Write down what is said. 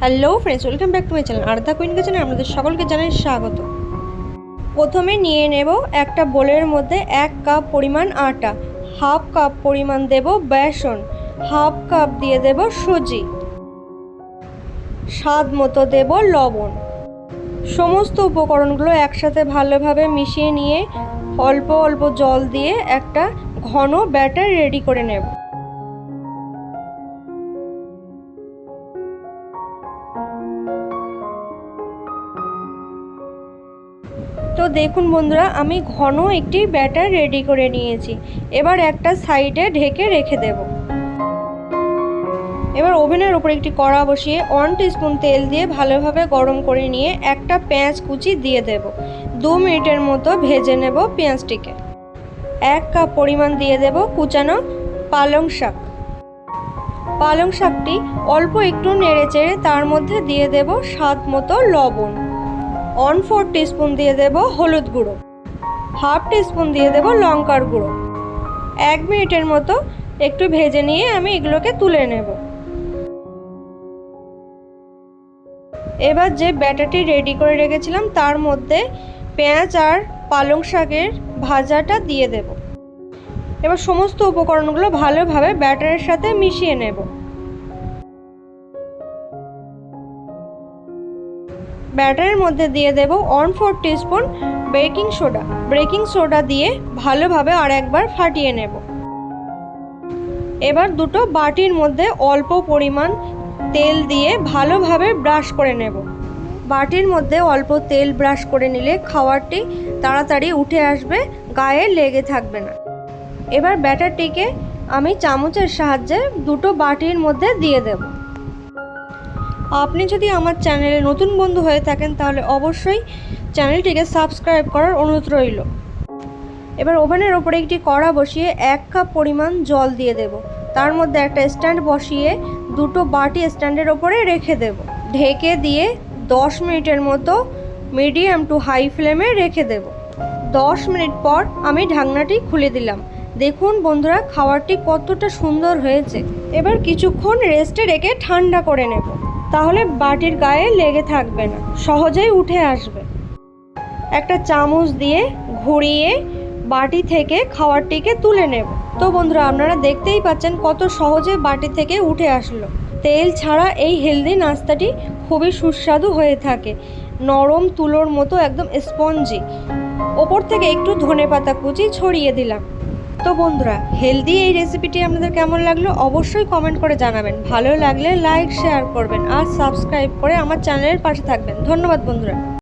Hello friends, welcome back to my channel Aradhya queen কিচেনে আপনাদের সকলকে জানাই স্বাগত। প্রথমে নিয়ে নেব একটা বোলের মধ্যে 1 কাপ পরিমাণ আটা, হাফ কাপ পরিমাণ দেব বেসন, হাফ কাপ দিয়ে দেব সুজি, স্বাদ মতো দেব লবণ। সমস্ত উপকরণগুলো একসাথে ভালোভাবে মিশিয়ে নিয়ে অল্প অল্প জল দিয়ে একটা ঘন ব্যাটার রেডি করে নেব। তো দেখুন বন্ধুরা, আমি ঘন একটি ব্যাটার রেডি করে নিয়েছি। এবার একটা সাইডে ঢেকে রেখে দেব। এবার ওভেনের উপর একটি কড়া বসিয়ে 1 টিস্পুন তেল দিয়ে ভালোভাবে গরম করে নিয়ে একটা পেঁয়াজ কুচি দিয়ে দেব। 2 মিনিটের মতো ভেজে নেব পেঁয়াজটিকে। 1 কাপ পরিমাণ দিয়ে দেব কুচানো পালং শাক। পালং শাকটি অল্প একটু নেড়েচেড়ে তার মধ্যে দিয়ে দেব স্বাদ মতো লবণ। 1/4 টিস্পুন দিয়ে দেব হলুদ গুঁড়ো, হাফ টিস্পুন দিয়ে দেব লঙ্কার গুঁড়ো। 1 মিনিটের মতো একটু ভেজে নিয়ে আমি এগুলোকে তুলে নেব। এবার যে ব্যাটারটি রেডি করে রেখেছিলাম তার মধ্যে পেঁয়াজ আর পালং শাকের ভাজাটা দিয়ে দেব। এবার সমস্ত উপকরণগুলো ভালোভাবে ব্যাটারের সাথে মিশিয়ে নেব। ব্যাটারের মধ্যে দিয়ে দেব 1/4 টিস্পুন বেকিং সোডা দিয়ে ভালোভাবে আর একবার ফাটিয়ে নেব। এবার দুটো বাটির মধ্যে অল্প পরিমাণ তেল দিয়ে ভালোভাবে ব্রাশ করে নেব। বাটির মধ্যে অল্প তেল ব্রাশ করে নিলে খাবারটি তাড়াতাড়ি উঠে আসবে, গায়ে লেগে থাকবে না। এবার ব্যাটারটিকে আমি চামচের সাহায্যে দুটো বাটির মধ্যে দিয়ে দেব। আপনি যদি আমার চ্যানেলে নতুন বন্ধু হয়ে থাকেন তাহলে অবশ্যই চ্যানেলটিকে সাবস্ক্রাইব করার অনুরোধ রইল। এবার ওভেনের ওপরে একটি কড়া বসিয়ে 1 কাপ পরিমাণ জল দিয়ে দেব। তার মধ্যে একটা স্ট্যান্ড বসিয়ে দুটো বাটি স্ট্যান্ডের ওপরে রেখে দেব। ঢেকে দিয়ে 10 মিনিটের মতো মিডিয়াম টু হাই ফ্লেমে রেখে দেব। 10 মিনিট পর আমি ঢাকনাটি খুলে দিলাম। দেখুন বন্ধুরা, খাবারটি কতটা সুন্দর হয়েছে। এবার কিছুক্ষণ রেস্টে রেখে ঠান্ডা করে নেব, তাহলে বাটির গায়ে লেগে থাকবে না, সহজেই উঠে আসবে। একটা চামচ দিয়ে ঘুরিয়ে বাটি থেকে খাবারটিকে তুলে নেব। তো বন্ধুরা, আপনারা দেখতেই পাচ্ছেন কত সহজে বাটি থেকে উঠে আসলো। তেল ছাড়া এই হেলদি নাস্তাটি খুবই সুস্বাদু হয়ে থাকে, নরম তুলোর মতো একদম স্পঞ্জি। ওপর থেকে একটু ধনেপাতা কুচি ছড়িয়ে দিলাম। তো বন্ধুরা, হেলদি এই রেসিপিটি আপনাদের কেমন লাগলো অবশ্যই কমেন্ট করে জানাবেন। ভালো লাগলে লাইক শেয়ার করবেন আর সাবস্ক্রাইব করে আমার চ্যানেলের পাশে থাকবেন। ধন্যবাদ বন্ধুরা।